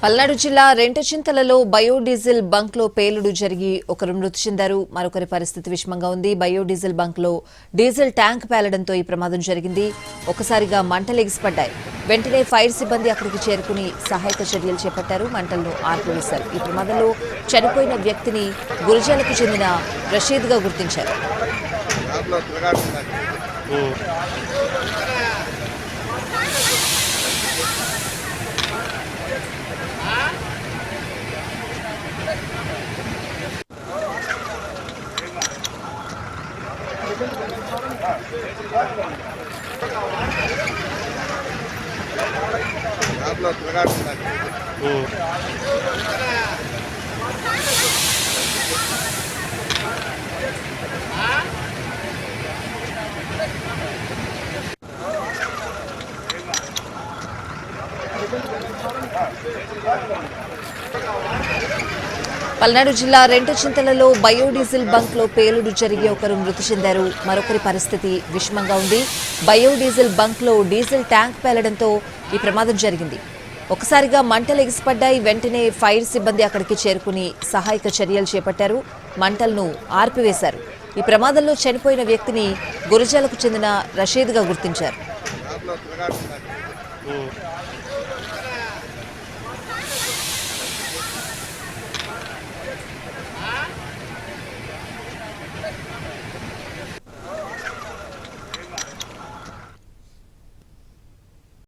పల్నాడు జిల్లా రెంటచింతలలో biodiesel bunk లో పేలుడు జరిగి ఒకరు మృతి చెందారు. మరొకరి పరిస్థితి విషమంగా ఉంది. బయోడీజిల్ బంక్ లో డీజిల్ ట్యాంక్ పేలడంతో ఈ ప్రమాదం జరిగింది. ఒకసారిగా మంటలు ఎగిసిపడ్డాయి. వెంటనే ఫైర్ సిబ్బంది అక్కడికి చేరుకుని సహాయక చర్యలు చేపట్టారు. మంటలను ఆర్పివేశారు. ఈ ప్రమాదంలో చనిపోయిన వ్యక్తిని గురజాలకు చెందిన రషీద్ గా గుర్తించారు. పల్నాడు జిల్లా రెంటచింతలలో బయోడీజిల్ బంక్ లో పేలుడు జరిగి ఒకరు మృతి చెందారు. మరొకరి పరిస్థితి విషమంగా ఉంది. బయోడీజిల్ బంక్ లో డీజిల్ ట్యాంక్ పేలడంతో ఈ ప్రమాదం జరిగింది. ఒకసారిగా మంటలు ఎగిసిపడ్డాయి. వెంటనే ఫైర్ సిబ్బంది అక్కడికి చేరుకుని సహాయక చర్యలు చేపట్టారు. మంటలను ఆర్పివేశారు. ఈ ప్రమాదంలో చనిపోయిన వ్యక్తిని గురజాలకు చెందిన రషీద్ గా గుర్తించారు.